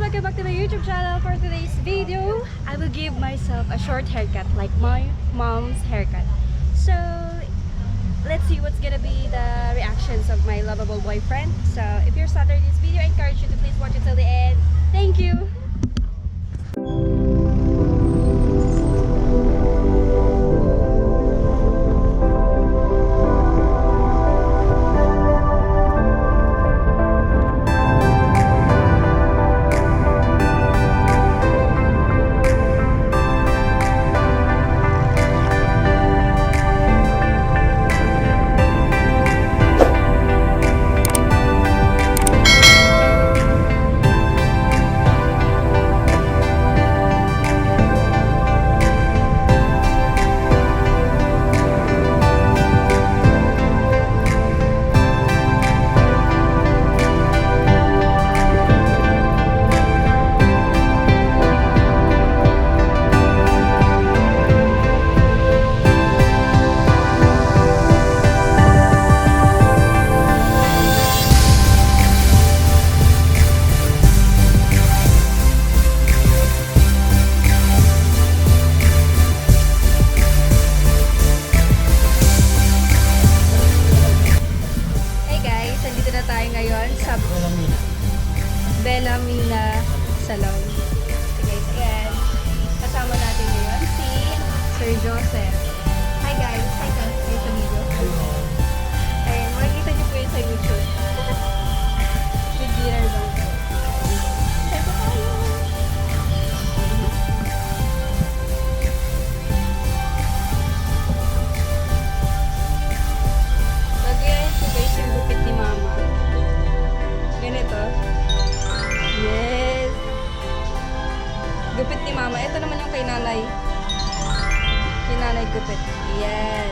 welcome back to my YouTube channel. For today's video, I will give myself a short haircut like my mom's haircut. So, let's see what's gonna be the reactions of my lovable boyfriend. So, if you're starting this video, I encourage you to please watch it till the end. Thank you! Benamina Salon. So guys, ayan. Kasama natin ngayon si Sir Joseph. Hi guys. Hi guys. Kayo sa video. Ayan, makikita niyo po yun sa YouTube. Beginner lang. Say po tayo. Lagyan po guys yung gupit ni Mama. Ganito. Yes. Gupit ni Mama. Ito naman yung kay Nanay. Kay Nanay gupit. Yan.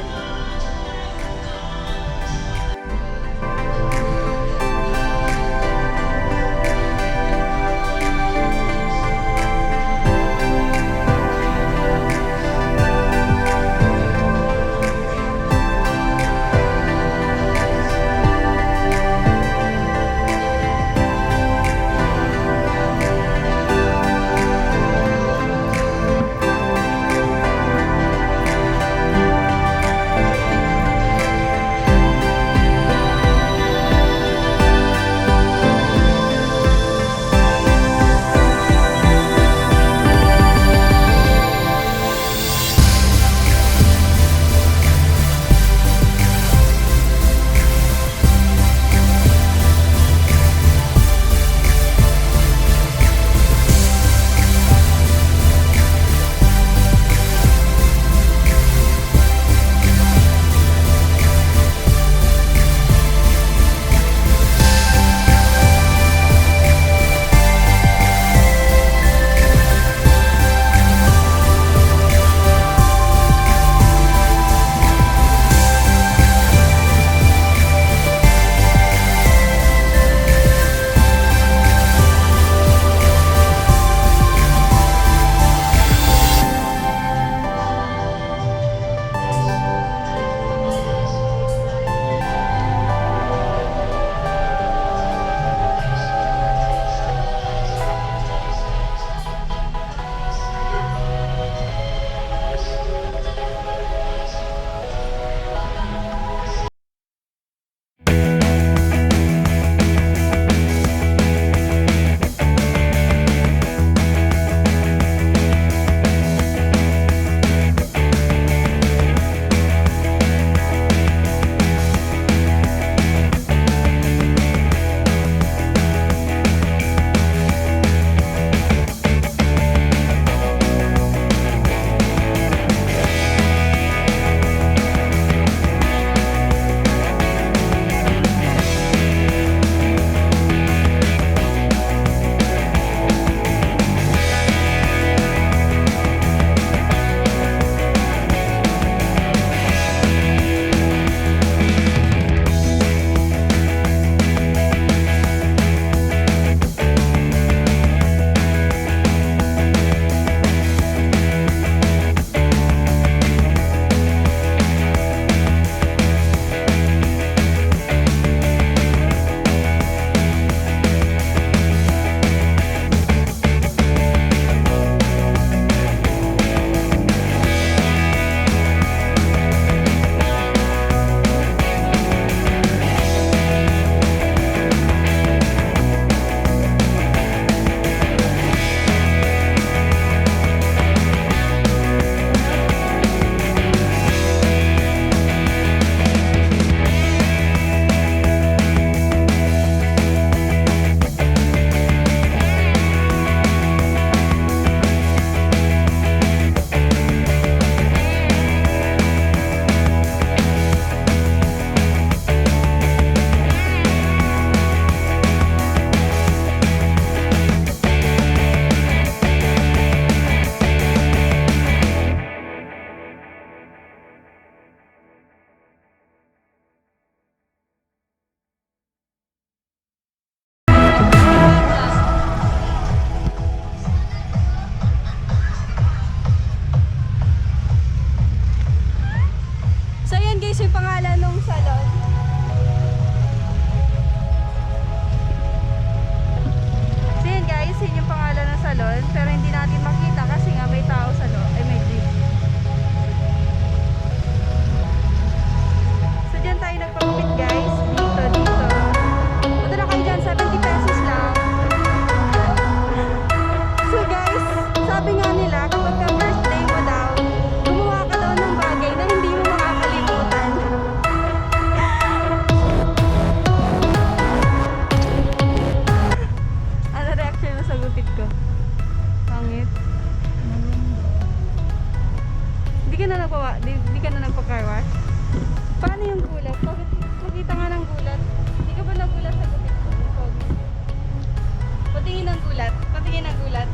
gulat. Patingin ng gulat.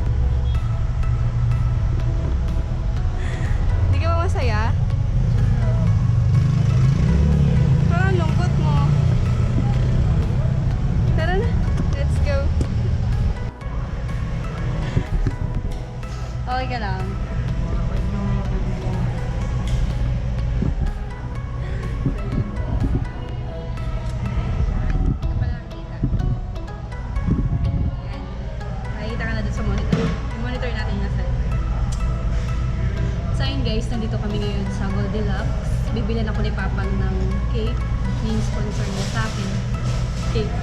Hindi ka ba masaya? Parang lungkot mo. Tara na. Let's go. Okay ka lang. Nakikita ka na dun sa monitor. Yung monitor natin yung nasa. So ayun guys, nandito kami ngayon sa Goldilocks. Bibilan ako ni Papang ng cake. Yung sponsor niya sa akin. Cake.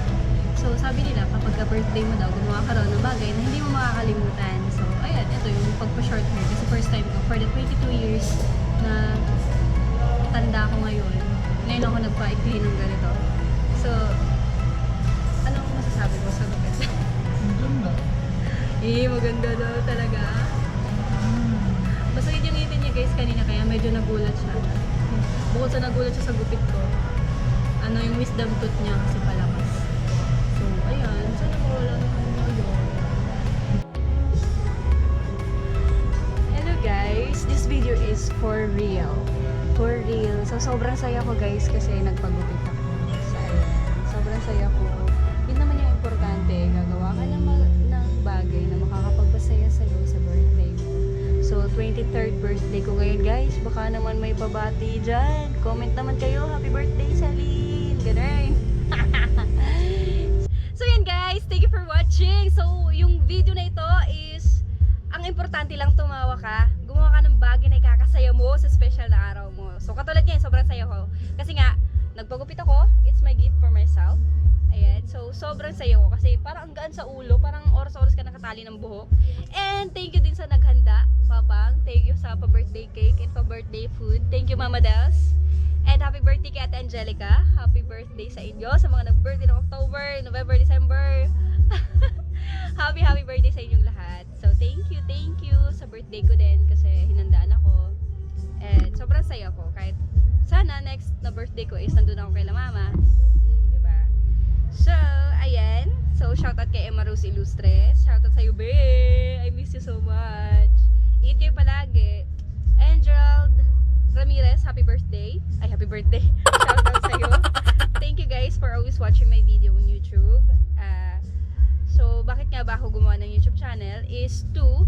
So sabi nila, kapag ka-birthday mo daw, gumawa ka daw ng bagay na hindi mo makakalimutan. So ayan, ito yung pagpa-short hair. Kasi first time ko, for the 22 years na tanda ko ngayon, ngayon ako nagpa-ikli ng ganito. So, anong masasabi mo sa gupit? Maganda. Maganda daw talaga. Basta yun yung ngipin niya guys kanina, kaya medyo nagulat siya. Bukod sa nagulat siya sa gupit ko, ano yung wisdom tooth niya kasi palakas. So, ayan. Sana mawala naman yun. Hello guys! This video is for real. For real. So, sobrang saya ko guys kasi nagpagupit ako. So, ayan. Sobrang saya ko. Yun naman yung importante. Gagawa ka ng bagay na makakapagpasaya sa'yo sa birthday mo. So, 23rd birthday ko ngayon guys. Baka naman may pabati dyan. Comment naman kayo. Happy birthday, Salin! Ganun! So, yan guys. Thank you for watching. So, yung video na ito is ang importante lang tumawa ka. Gumawa ka ng bagay na ikakasaya mo sa special na araw mo. So, katulad niya, sobrang saya ko. Kasi nga, nagpagupit ako. It's my gift for myself. Ayan. So, sobrang saya ko. Kasi parang ang gaan sa ulo. Parang oras-oras ka nakatali ng buhok. And thank you din sa naghanda, Papang. Thank you sa pa-birthday cake and pa-birthday food. Thank you, Mama Dels. And happy birthday kay Ate Angelica. Happy birthday sa inyo. Sa mga nag-birthday ng October, November, December. Happy birthday sa inyong lahat. So, thank you sa birthday ko din kasi hinandaan ako. And sobrang saya ko. Kahit sana next na birthday ko is nandun ako kay La Mama. Diba? So, ayan. So, shoutout kay Emma Rose Ilustres. Shoutout sa'yo, babe. I miss you so much. Eat kayo palagi. And Gerald Ramirez, happy birthday. Ay, happy birthday. Shoutout sa'yo. Thank you guys for always watching my video on YouTube. So, bakit nga ba ako gumawa ng YouTube channel is to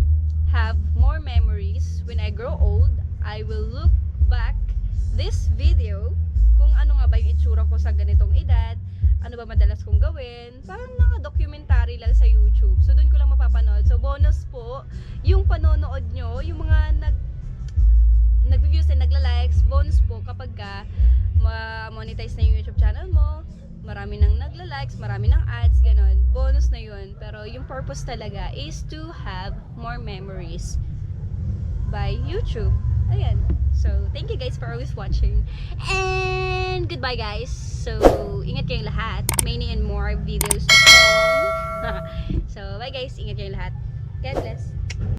have more memories. When I grow old, I will look back this video kung ano nga ba yung itsura ko sa ganitong edad, ano ba madalas kong gawin, parang mga documentary lang sa YouTube. So, dun ko lang mapapanood. So, bonus po, yung panonood nyo, yung mga nag-views and nagla-likes, bonus po kapag ka ma-monetize na yung YouTube channel mo, marami nang nagla-likes, marami nang ads, ganon. Bonus na yun. Pero yung purpose talaga is to have more memories by YouTube. Ayan. So, thank you guys for always watching. And goodbye guys. So, ingat kayong lahat. Many and more videos to come. So, bye guys. Ingat kayong lahat. God bless.